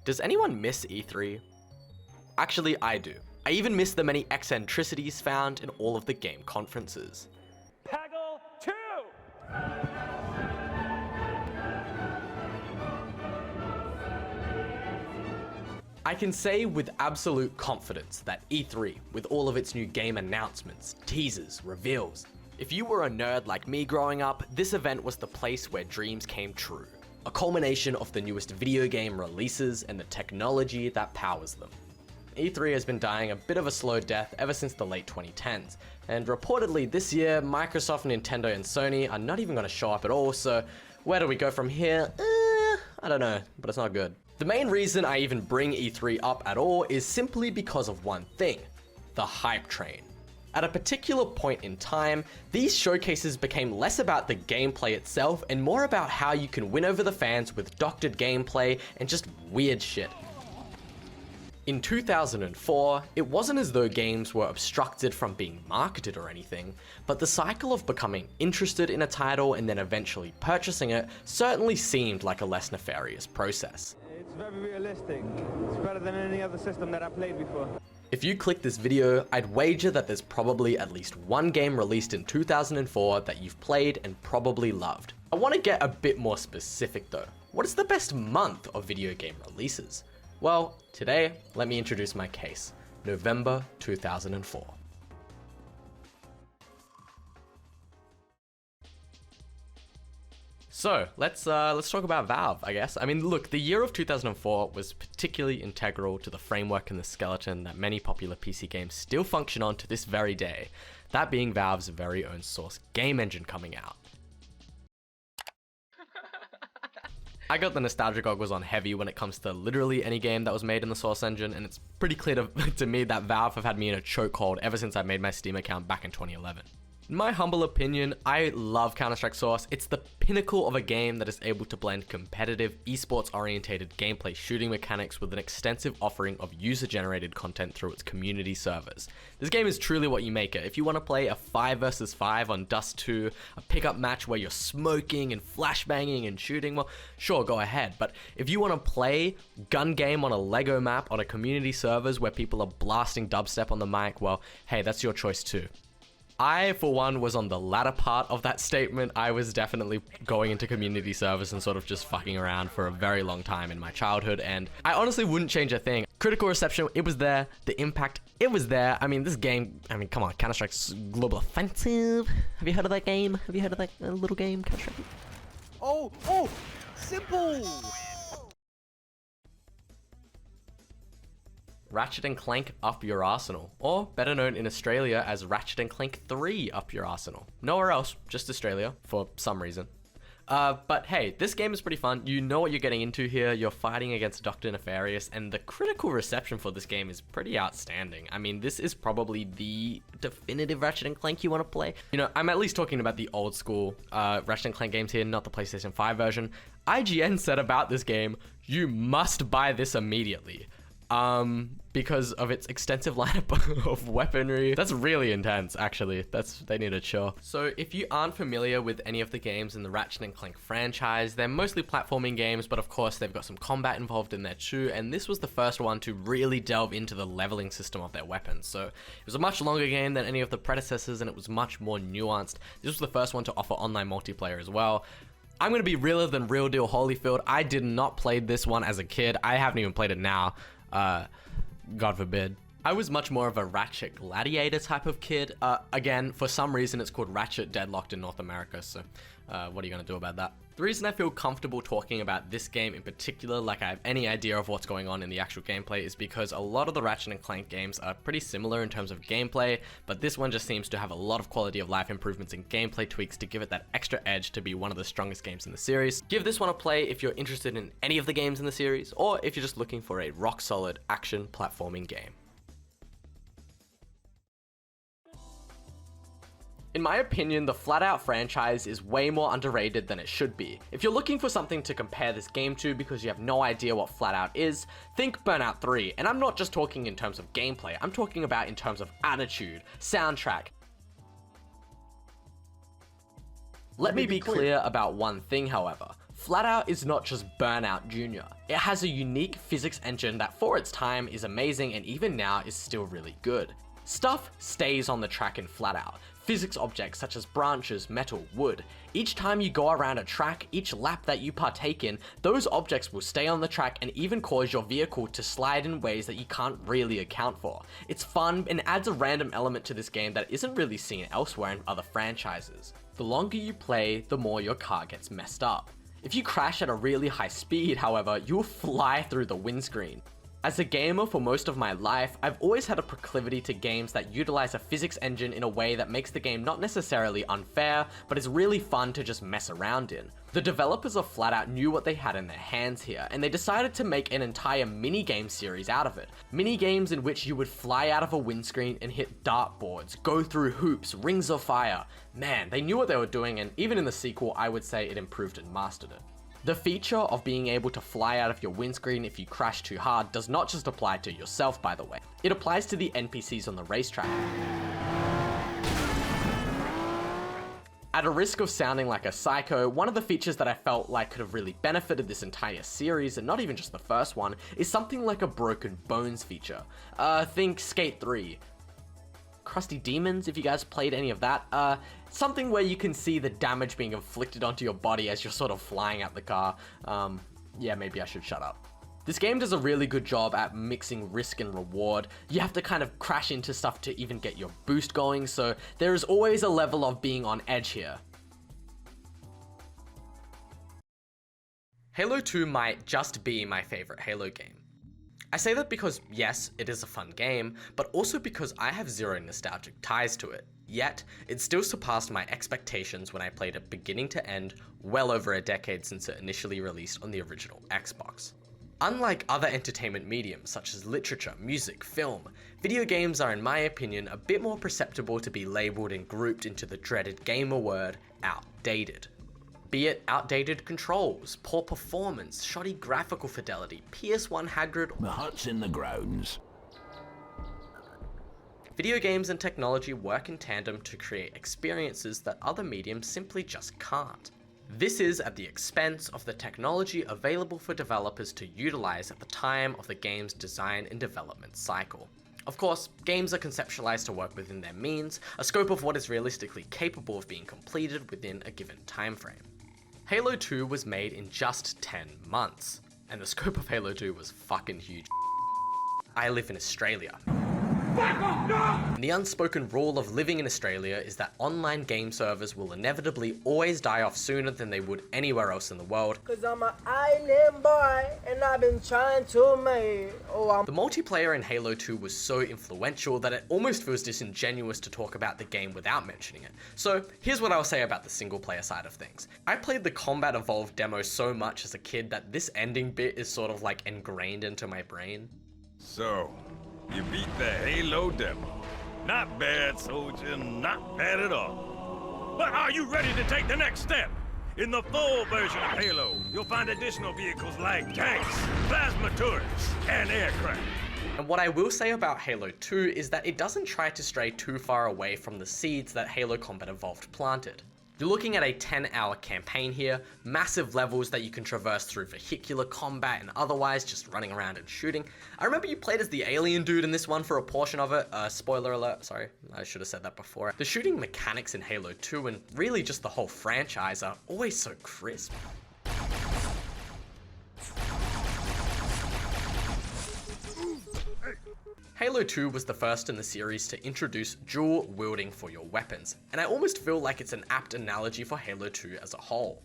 Does anyone miss E3? Actually, I do. I even miss the many eccentricities found in all of the game conferences. Peggle 2! I can say with absolute confidence that E3, with all of its new game announcements, teasers, reveals, if you were a nerd like me growing up, this event was the place where dreams came true. A culmination of the newest video game releases and the technology that powers them. E3 has been dying a bit of a slow death ever since the late 2010s, and reportedly this year, Microsoft, Nintendo, and Sony are not even going to show up at all, so where do we go from here? I don't know, but it's not good. The main reason I even bring E3 up at all is simply because of one thing: the hype train. At a particular point in time, these showcases became less about the gameplay itself and more about how you can win over the fans with doctored gameplay and just weird shit. In 2004, it wasn't as though games were obstructed from being marketed or anything, but the cycle of becoming interested in a title and then eventually purchasing it certainly seemed like a less nefarious process. It's very realistic. It's better than any other system that I played before. If you click this video, I'd wager that there's probably at least one game released in 2004 that you've played and probably loved. I want to get a bit more specific though. What is the best month of video game releases? Well, today, let me introduce my case. November 2004. So, let's talk about Valve, I guess. I mean, look, the year of 2004 was particularly integral to the framework and the skeleton that many popular PC games still function on to this very day, that being Valve's very own Source game engine coming out. I got the nostalgia goggles on heavy when it comes to literally any game that was made in the Source engine, and it's pretty clear to me that Valve have had me in a chokehold ever since I made my Steam account back in 2011. In my humble opinion, I love Counter-Strike Source. It's the pinnacle of a game that is able to blend competitive, esports-orientated gameplay shooting mechanics with an extensive offering of user-generated content through its community servers. This game is truly what you make it. If you want to play a 5 versus 5 on Dust 2, a pickup match where you're smoking and flashbanging and shooting, well, sure, go ahead. But if you want to play gun game on a Lego map on a community servers where people are blasting dubstep on the mic, well, hey, that's your choice too. I, for one, was on the latter part of that statement. I was definitely going into community servers and sort of just fucking around for a very long time in my childhood, and I honestly wouldn't change a thing. Critical reception, it was there. The impact, it was there. I mean, this game, come on, Counter-Strike's Global Offensive. Have you heard of that game? Have you heard of that little game, Counter-Strike? Oh, simple! Ratchet & Clank Up Your Arsenal, or better known in Australia as Ratchet & Clank 3 Up Your Arsenal. Nowhere else, just Australia, for some reason. But hey, this game is pretty fun. You know what you're getting into here. You're fighting against Dr. Nefarious, and the critical reception for this game is pretty outstanding. I mean, this is probably the definitive Ratchet & Clank you want to play. You know, I'm at least talking about the old school Ratchet & Clank games here, not the PlayStation 5 version. IGN said about this game, you must buy this immediately. Because of its extensive lineup of weaponry. That's really intense, actually. They need to chill. So if you aren't familiar with any of the games in the Ratchet & Clank franchise, they're mostly platforming games, but of course they've got some combat involved in there too, and this was the first one to really delve into the leveling system of their weapons. So it was a much longer game than any of the predecessors, and it was much more nuanced. This was the first one to offer online multiplayer as well. I'm going to be realer than Real Deal Holyfield. I did not play this one as a kid. I haven't even played it now. God forbid. I was much more of a Ratchet Gladiator type of kid. Again, for some reason it's called Ratchet Deadlocked in North America, so what are you gonna do about that? The reason I feel comfortable talking about this game in particular, like I have any idea of what's going on in the actual gameplay, is because a lot of the Ratchet & Clank games are pretty similar in terms of gameplay, but this one just seems to have a lot of quality of life improvements and gameplay tweaks to give it that extra edge to be one of the strongest games in the series. Give this one a play if you're interested in any of the games in the series, or if you're just looking for a rock-solid action platforming game. In my opinion, the Flatout franchise is way more underrated than it should be. If you're looking for something to compare this game to because you have no idea what Flatout is, think Burnout 3, and I'm not just talking in terms of gameplay, I'm talking about in terms of attitude, soundtrack. Let me be clear about one thing, however. Flatout is not just Burnout Jr. It has a unique physics engine that for its time is amazing and even now is still really good. Stuff stays on the track in Flatout. Physics objects such as branches, metal, wood. Each time you go around a track, each lap that you partake in, those objects will stay on the track and even cause your vehicle to slide in ways that you can't really account for. It's fun and adds a random element to this game that isn't really seen elsewhere in other franchises. The longer you play, the more your car gets messed up. If you crash at a really high speed, however, you'll fly through the windscreen. As a gamer for most of my life, I've always had a proclivity to games that utilize a physics engine in a way that makes the game not necessarily unfair, but is really fun to just mess around in. The developers of Flatout knew what they had in their hands here, and they decided to make an entire minigame series out of it. Minigames in which you would fly out of a windscreen and hit dartboards, go through hoops, rings of fire. Man, they knew what they were doing, and even in the sequel, I would say it improved and mastered it. The feature of being able to fly out of your windscreen if you crash too hard does not just apply to yourself, by the way. It applies to the NPCs on the racetrack. At a risk of sounding like a psycho, one of the features that I felt like could have really benefited this entire series, and not even just the first one, is something like a broken bones feature. Think Skate 3. Crusty Demons, if you guys played any of that. Something where you can see the damage being inflicted onto your body as you're sort of flying out the car. Yeah, maybe I should shut up. This game does a really good job at mixing risk and reward. You have to kind of crash into stuff to even get your boost going, so there is always a level of being on edge here. Halo 2 might just be my favorite Halo game. I say that because yes, it is a fun game, but also because I have zero nostalgic ties to it. Yet, it still surpassed my expectations when I played it beginning to end, well over a decade since it initially released on the original Xbox. Unlike other entertainment mediums such as literature, music, film, video games are in my opinion a bit more perceptible to be labelled and grouped into the dreaded gamer word, outdated. Be it outdated controls, poor performance, shoddy graphical fidelity, PS1 Hagrid, The hut's in the grounds. Video games and technology work in tandem to create experiences that other mediums simply just can't. This is at the expense of the technology available for developers to utilize at the time of the game's design and development cycle. Of course, games are conceptualized to work within their means, a scope of what is realistically capable of being completed within a given time frame. Halo 2 was made in just 10 months, and the scope of Halo 2 was fucking huge. I live in Australia. The unspoken rule of living in Australia is that online game servers will inevitably always die off sooner than they would anywhere else in the world. Cause I'm an island boy and I've been trying to make The multiplayer in Halo 2 was so influential that it almost feels disingenuous to talk about the game without mentioning it. So here's what I'll say about the single player side of things. I played the Combat Evolved demo so much as a kid that this ending bit is sort of like ingrained into my brain. So, you beat the Halo demo. Not bad, soldier, not bad at all. But are you ready to take the next step? In the full version of Halo, you'll find additional vehicles like tanks, plasma turrets, and aircraft. And what I will say about Halo 2 is that it doesn't try to stray too far away from the seeds that Halo Combat Evolved planted. You're looking at a 10-hour campaign here, massive levels that you can traverse through vehicular combat and otherwise just running around and shooting. I remember you played as the alien dude in this one for a portion of it. Spoiler alert, sorry, I should have said that before. The shooting mechanics in Halo 2 and really just the whole franchise are always so crisp. Halo 2 was the first in the series to introduce dual wielding for your weapons, and I almost feel like it's an apt analogy for Halo 2 as a whole.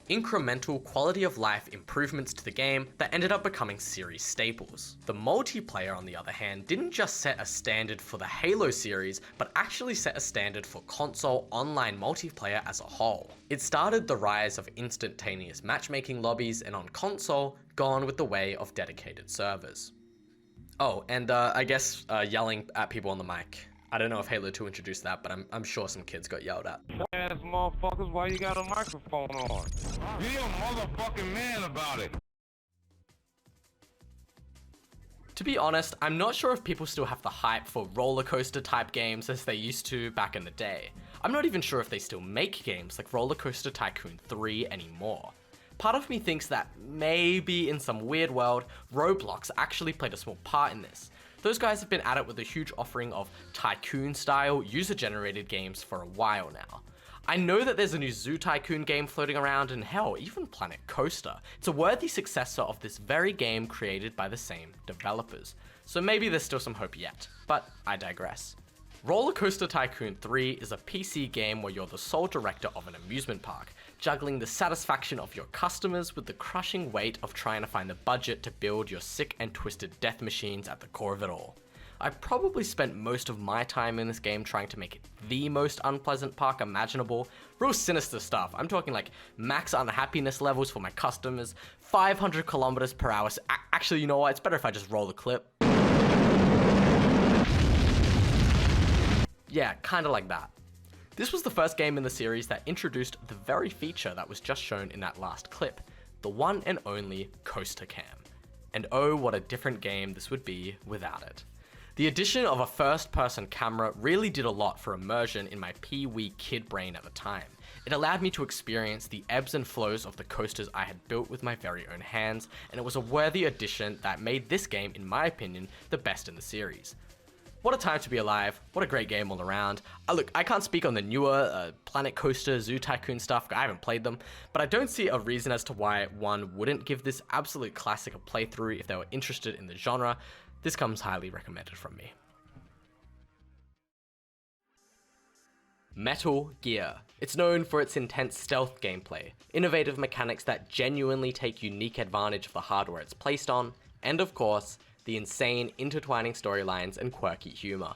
Incremental quality of life improvements to the game that ended up becoming series staples. The multiplayer, on the other hand, didn't just set a standard for the Halo series, but actually set a standard for console online multiplayer as a whole. It started the rise of instantaneous matchmaking lobbies, and on console, gone with the way of dedicated servers. Oh, and I guess yelling at people on the mic. I don't know if Halo 2 introduced that, but I'm sure some kids got yelled at. Ass motherfuckers, why you got a microphone on? Be a motherfucking man about it. To be honest, I'm not sure if people still have the hype for RollerCoaster type games as they used to back in the day. I'm not even sure if they still make games like RollerCoaster Tycoon 3 anymore. part of me thinks that maybe in some weird world, Roblox actually played a small part in this. Those guys have been at it with a huge offering of Tycoon-style, user-generated games for a while now. I know that there's a new Zoo Tycoon game floating around, and hell, even Planet Coaster. It's a worthy successor of this very game created by the same developers. So maybe there's still some hope yet, but I digress. RollerCoaster Tycoon 3 is a PC game where you're the sole director of an amusement park, juggling the satisfaction of your customers with the crushing weight of trying to find the budget to build your sick and twisted death machines at the core of it all. I probably spent most of my time in this game trying to make it the most unpleasant park imaginable. Real sinister stuff. I'm talking like max unhappiness levels for my customers, 500 kilometers per hour. Actually, you know what? It's better if I just roll the clip. Yeah, kinda like that. This was the first game in the series that introduced the very feature that was just shown in that last clip, the one and only Coaster Cam. And oh, what a different game this would be without it. The addition of a first-person camera really did a lot for immersion in my pee-wee kid brain at the time. It allowed me to experience the ebbs and flows of the coasters I had built with my very own hands, and it was a worthy addition that made this game, in my opinion, the best in the series. What a time to be alive, what a great game all around. Look, I can't speak on the newer Planet Coaster, Zoo Tycoon stuff, I haven't played them, but I don't see a reason as to why one wouldn't give this absolute classic a playthrough if they were interested in the genre. This comes highly recommended from me. Metal Gear. It's known for its intense stealth gameplay, innovative mechanics that genuinely take unique advantage of the hardware it's placed on, and of course, the insane intertwining storylines and quirky humor.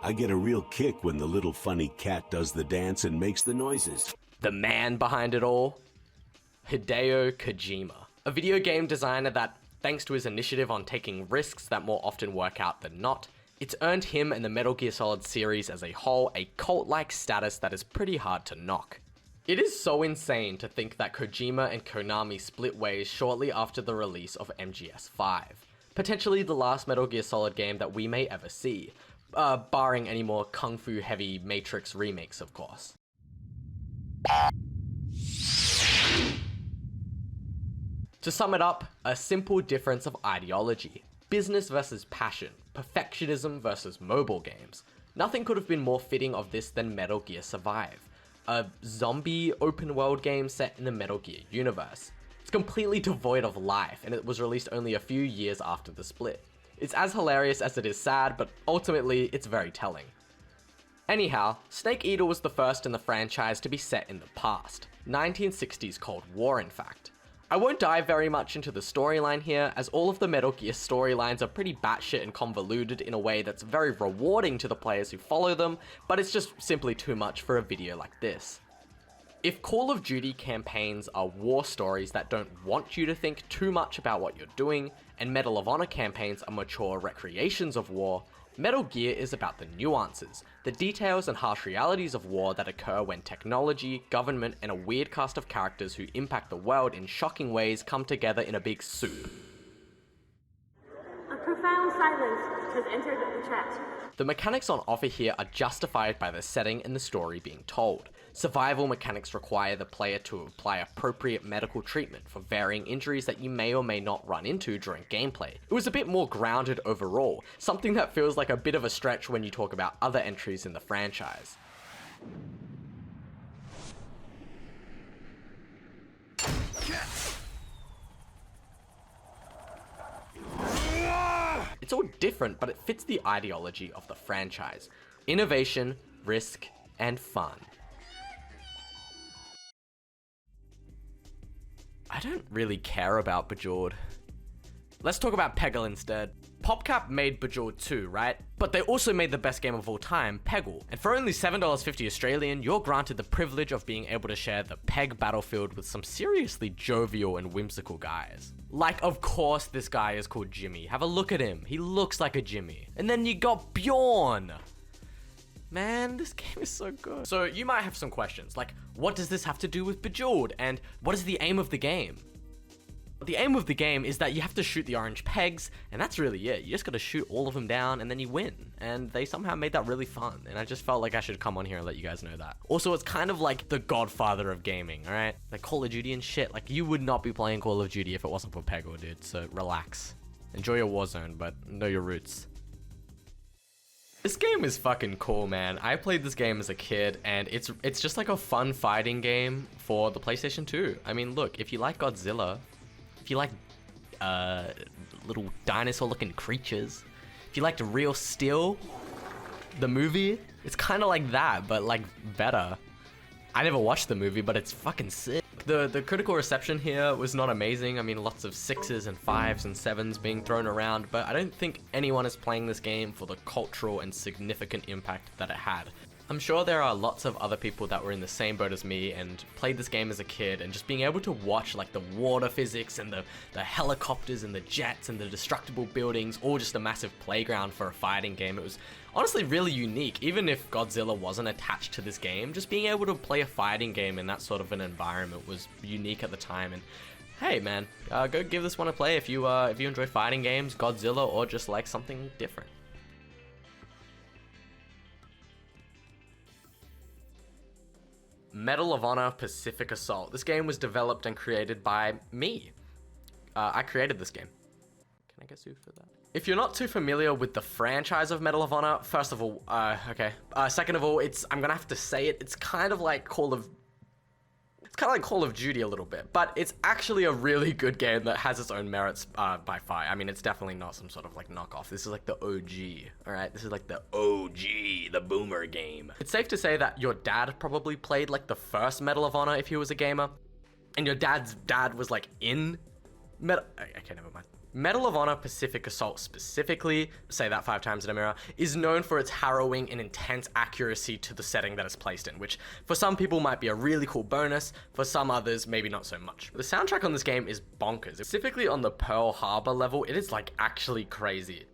I get a real kick when the little funny cat does the dance and makes the noises. The man behind it all? Hideo Kojima, a video game designer that, thanks to his initiative on taking risks that more often work out than not, it's earned him and the Metal Gear Solid series as a whole a cult-like status that is pretty hard to knock. It is so insane to think that Kojima and Konami split ways shortly after the release of MGS5, potentially the last Metal Gear Solid game that we may ever see, barring any more kung fu heavy Matrix remakes of course. To sum it up, a simple difference of ideology. Business versus passion, perfectionism versus mobile games. Nothing could have been more fitting of this than Metal Gear Survive, a zombie open world game set in the Metal Gear universe. It's completely devoid of life, and it was released only a few years after the split. It's as hilarious as it is sad, but ultimately it's very telling. Anyhow, Snake Eater was the first in the franchise to be set in the past, 1960s Cold War in fact. I won't dive very much into the storyline here, as all of the Metal Gear storylines are pretty batshit and convoluted in a way that's very rewarding to the players who follow them, but it's just simply too much for a video like this. If Call of Duty campaigns are war stories that don't want you to think too much about what you're doing, and Medal of Honor campaigns are mature recreations of war, Metal Gear is about the nuances, the details and harsh realities of war that occur when technology, government, and a weird cast of characters who impact the world in shocking ways come together in a big soup. A profound silence has entered the chat. The mechanics on offer here are justified by the setting and the story being told. Survival mechanics require the player to apply appropriate medical treatment for varying injuries that you may or may not run into during gameplay. It was a bit more grounded overall, something that feels like a bit of a stretch when you talk about other entries in the franchise. It's all different, but it fits the ideology of the franchise. Innovation, risk, and fun. I don't really care about Bejeweled. Let's talk about Peggle instead. PopCap made Bejeweled 2, right? But they also made the best game of all time, Peggle. And for only $7.50 Australian, you're granted the privilege of being able to share the Peg battlefield with some seriously jovial and whimsical guys. Like, of course this guy is called Jimmy. Have a look at him. He looks like a Jimmy. And then you got Bjorn. Man, this game is so good. So you might have some questions, like, what does this have to do with Bejeweled? And what is the aim of the game? The aim of the game is that you have to shoot the orange pegs, and that's really it. You just gotta shoot all of them down, and then you win. And they somehow made that really fun, and I just felt like I should come on here and let you guys know that. Also, it's kind of like the godfather of gaming, alright? Like Call of Duty and shit. Like, you would not be playing Call of Duty if it wasn't for Peggle, dude. So relax. Enjoy your Warzone, but know your roots. This game is fucking cool, man. I played this game as a kid, and it's just like a fun fighting game for the PlayStation 2. I mean, look, if you like Godzilla, if you like little dinosaur-looking creatures, if you liked Real Steel, the movie, it's kind of like that, but like better. I never watched the movie, but it's fucking sick. The critical reception here was not amazing. I mean, lots of 6s and 5s and 7s being thrown around, but I don't think anyone is playing this game for the cultural and significant impact that it had. I'm sure there are lots of other people that were in the same boat as me and played this game as a kid, and just being able to watch like the water physics and the helicopters and the jets and the destructible buildings, all just a massive playground for a fighting game. It was honestly really unique. Even if Godzilla wasn't attached to this game, just being able to play a fighting game in that sort of an environment was unique at the time. And hey man, go give this one a play if you enjoy fighting games, Godzilla, or just like something different. Medal of Honor Pacific Assault. This game was developed and created by me. I created this game. Can I get sued for that? If you're not too familiar with the franchise of Medal of Honor, first of all, okay. Second of all, I'm gonna have to say it. It's kind of like Call of Duty a little bit, but it's actually a really good game that has its own merits by far. I mean, it's definitely not some sort of like knockoff. This is like the OG, all right? This is like the OG, the boomer game. It's safe to say that your dad probably played like the first Medal of Honor if he was a gamer, and your dad's dad was like in okay, never mind. Medal of Honor Pacific Assault specifically, say that 5 times in a mirror, is known for its harrowing and intense accuracy to the setting that it's placed in, which for some people might be a really cool bonus, for some others maybe not so much. The soundtrack on this game is bonkers. Specifically on the Pearl Harbor level, it is like actually crazy.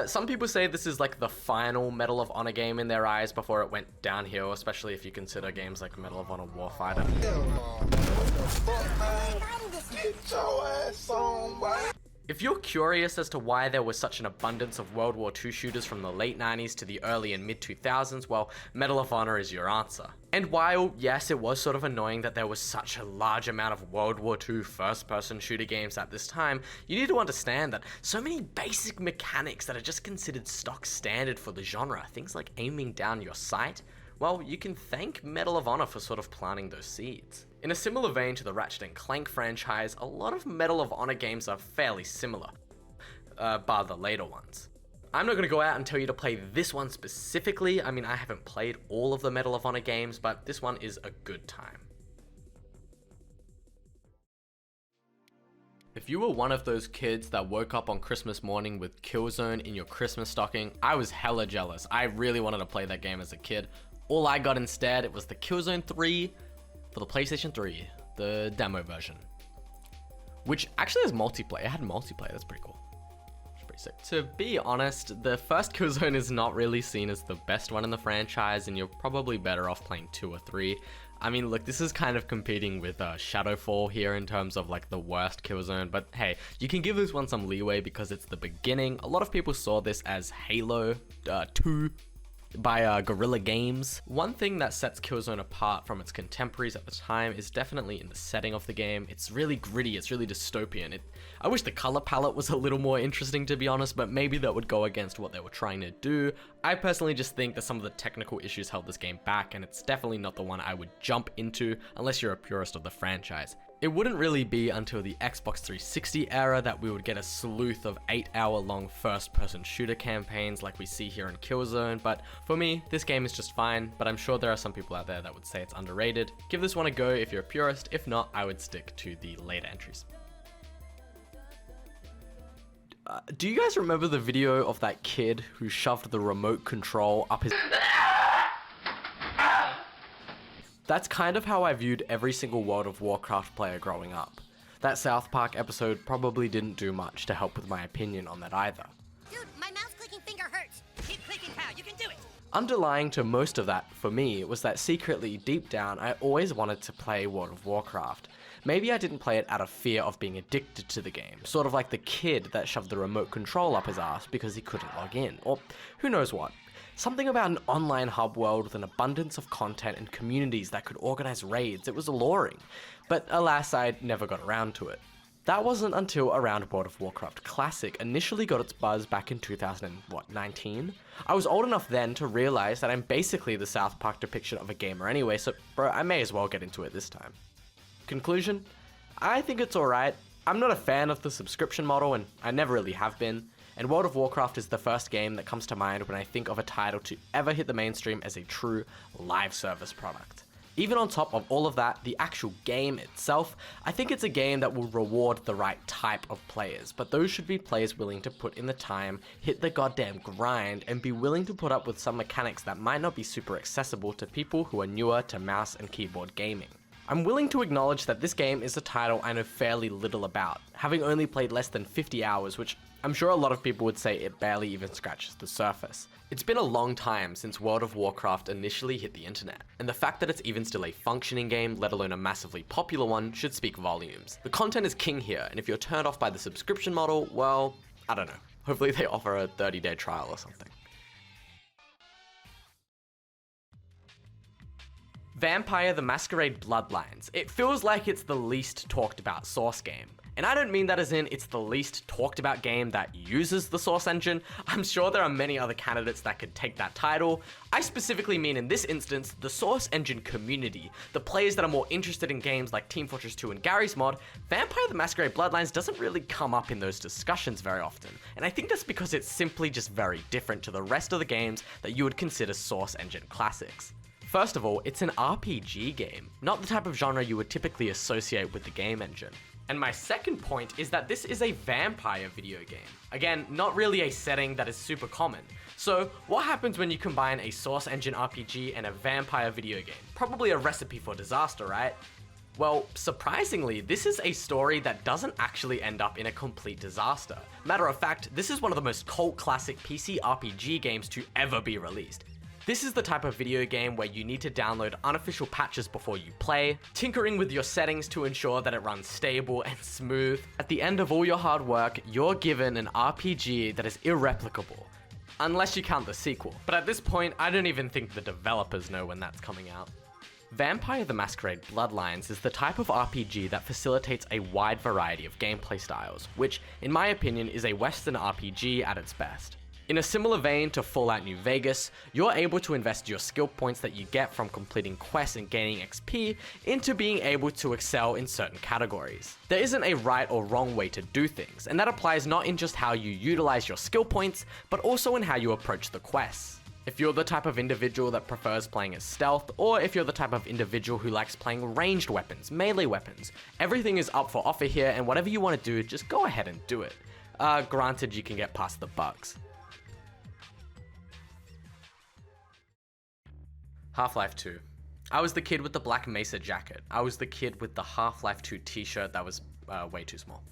Some people say this is like the final Medal of Honor game in their eyes before it went downhill, especially if you consider games like Medal of Honor Warfighter. If you're curious as to why there was such an abundance of World War II shooters from the late 90s to the early and mid 2000s, well, Medal of Honor is your answer. And while, yes, it was sort of annoying that there was such a large amount of World War II first-person shooter games at this time, you need to understand that so many basic mechanics that are just considered stock standard for the genre, things like aiming down your sight, well, you can thank Medal of Honor for sort of planting those seeds. In a similar vein to the Ratchet Clank franchise, a lot of Medal of Honor games are fairly similar, bar the later ones. I'm not going to go out and tell you to play this one specifically. I mean, I haven't played all of the Medal of Honor games, but this one is a good time. If you were one of those kids that woke up on Christmas morning with Killzone in your Christmas stocking, I was hella jealous. I really wanted to play that game as a kid. All I got instead, it was the Killzone 3 for the PlayStation 3, the demo version, which actually has multiplayer. It had multiplayer, that's pretty cool. Sick. To be honest, the first Killzone is not really seen as the best one in the franchise, and you're probably better off playing 2 or 3. I mean, look, this is kind of competing with Shadowfall here in terms of like the worst Killzone, but hey, you can give this one some leeway because it's the beginning. A lot of people saw this as Halo 2 by Guerrilla Games. One thing that sets Killzone apart from its contemporaries at the time is definitely in the setting of the game. It's really gritty, it's really dystopian. I wish the color palette was a little more interesting, to be honest, but maybe that would go against what they were trying to do. I personally just think that some of the technical issues held this game back, and it's definitely not the one I would jump into unless you're a purist of the franchise. It wouldn't really be until the Xbox 360 era that we would get a sleuth of 8-hour-long first-person shooter campaigns like we see here in Killzone, but for me, this game is just fine, but I'm sure there are some people out there that would say it's underrated. Give this one a go if you're a purist. If not, I would stick to the later entries. Do you guys remember the video of that kid who shoved the remote control up his... That's kind of how I viewed every single World of Warcraft player growing up. That South Park episode probably didn't do much to help with my opinion on that either. Dude, my mouse clicking finger hurts. Keep clicking do it! Underlying to most of that, for me, was that secretly, deep down, I always wanted to play World of Warcraft. Maybe I didn't play it out of fear of being addicted to the game, sort of like the kid that shoved the remote control up his ass because he couldn't log in, or who knows what. Something about an online hub world with an abundance of content and communities that could organize raids, it was alluring. But alas, I never got around to it. That wasn't until around World of Warcraft Classic initially got its buzz back in 2019? I was old enough then to realize that I'm basically the South Park depiction of a gamer anyway, so bro, I may as well get into it this time. Conclusion? I think it's alright. I'm not a fan of the subscription model, and I never really have been, and World of Warcraft is the first game that comes to mind when I think of a title to ever hit the mainstream as a true live service product. Even on top of all of that, the actual game itself, I think it's a game that will reward the right type of players, but those should be players willing to put in the time, hit the goddamn grind, and be willing to put up with some mechanics that might not be super accessible to people who are newer to mouse and keyboard gaming. I'm willing to acknowledge that this game is a title I know fairly little about, having only played less than 50 hours, which I'm sure a lot of people would say it barely even scratches the surface. It's been a long time since World of Warcraft initially hit the internet, and the fact that it's even still a functioning game, let alone a massively popular one, should speak volumes. The content is king here, and if you're turned off by the subscription model, well, I don't know. Hopefully they offer a 30-day trial or something. Vampire the Masquerade Bloodlines. It feels like it's the least talked about Source game. And I don't mean that as in it's the least talked about game that uses the Source engine. I'm sure there are many other candidates that could take that title. I specifically mean in this instance, the Source engine community, the players that are more interested in games like Team Fortress 2 and Garry's Mod. Vampire the Masquerade Bloodlines doesn't really come up in those discussions very often. And I think that's because it's simply just very different to the rest of the games that you would consider Source engine classics. First of all, it's an RPG game, not the type of genre you would typically associate with the game engine. And my second point is that this is a vampire video game. Again, not really a setting that is super common. So what happens when you combine a Source engine RPG and a vampire video game? Probably a recipe for disaster, right? Well, surprisingly, this is a story that doesn't actually end up in a complete disaster. Matter of fact, this is one of the most cult classic PC RPG games to ever be released. This is the type of video game where you need to download unofficial patches before you play, tinkering with your settings to ensure that it runs stable and smooth. At the end of all your hard work, you're given an RPG that is irreplicable. Unless you count the sequel. But at this point, I don't even think the developers know when that's coming out. Vampire the Masquerade Bloodlines is the type of RPG that facilitates a wide variety of gameplay styles, which, in my opinion, is a Western RPG at its best. In a similar vein to Fallout New Vegas, you're able to invest your skill points that you get from completing quests and gaining XP into being able to excel in certain categories. There isn't a right or wrong way to do things, and that applies not in just how you utilize your skill points, but also in how you approach the quests. If you're the type of individual that prefers playing as stealth, or if you're the type of individual who likes playing ranged weapons, melee weapons, everything is up for offer here, and whatever you want to do, just go ahead and do it. Granted, you can get past the bugs. Half-Life 2. I was the kid with the Black Mesa jacket. I was the kid with the Half-Life 2 t-shirt that was way too small.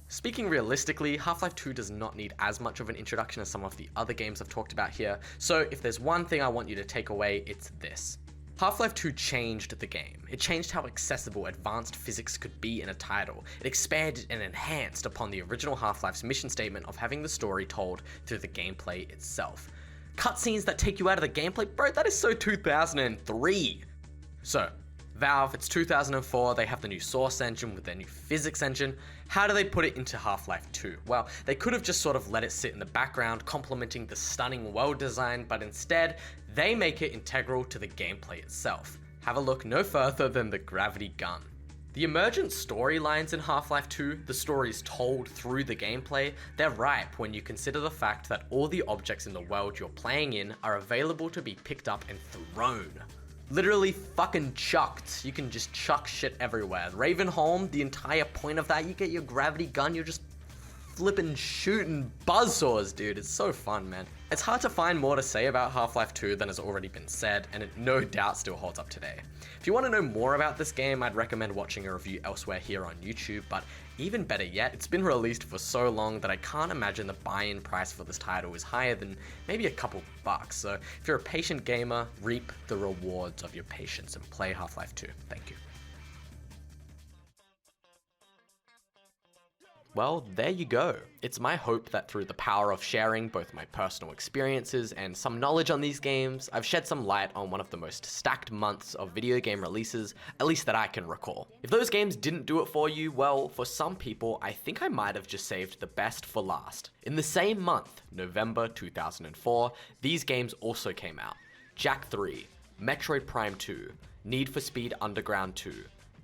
Speaking realistically, Half-Life 2 does not need as much of an introduction as some of the other games I've talked about here, so if there's one thing I want you to take away, it's this. Half-Life 2 changed the game. It changed how accessible advanced physics could be in a title. It expanded and enhanced upon the original Half-Life's mission statement of having the story told through the gameplay itself. Cutscenes that take you out of the gameplay, bro, that is so 2003. So, Valve, it's 2004, they have the new Source engine with their new physics engine. How do they put it into Half-Life 2? Well, they could have just sort of let it sit in the background, complementing the stunning world design, but instead, they make it integral to the gameplay itself. Have a look no further than the gravity gun. The emergent storylines in Half-Life 2, the stories told through the gameplay, they're ripe when you consider the fact that all the objects in the world you're playing in are available to be picked up and thrown. Literally fucking chucked. You can just chuck shit everywhere. Ravenholm, the entire point of that, you get your gravity gun, you're just flipping shooting buzzsaws, dude. It's so fun, man. It's hard to find more to say about Half-Life 2 than has already been said, and it no doubt still holds up today. If you want to know more about this game, I'd recommend watching a review elsewhere here on YouTube, but Even better yet, it's been released for so long that I can't imagine the buy-in price for this title is higher than maybe a couple bucks, so if you're a patient gamer, reap the rewards of your patience and play Half-Life 2. Thank you. Well, there you go. It's my hope that through the power of sharing both my personal experiences and some knowledge on these games, I've shed some light on one of the most stacked months of video game releases, at least that I can recall. If those games didn't do it for you, well, for some people, I think I might have just saved the best for last. In the same month, November 2004, these games also came out. Jak 3, Metroid Prime 2, Need for Speed Underground 2,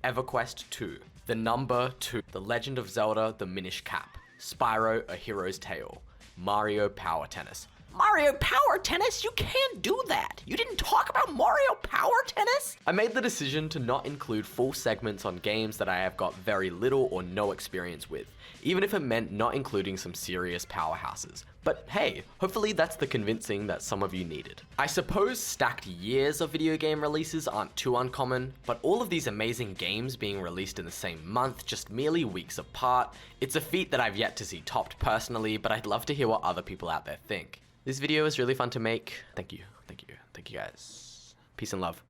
EverQuest 2, The Number 2, The Legend of Zelda The Minish Cap, Spyro A Hero's Tale, Mario Power Tennis. Mario Power Tennis? You can't do that! You didn't talk about Mario Power Tennis? I made the decision to not include full segments on games that I have got very little or no experience with, even if it meant not including some serious powerhouses. But hey, hopefully that's the convincing that some of you needed. I suppose stacked years of video game releases aren't too uncommon, but all of these amazing games being released in the same month, just merely weeks apart, it's a feat that I've yet to see topped personally, but I'd love to hear what other people out there think. This video is really fun to make. Thank you guys. Peace and love.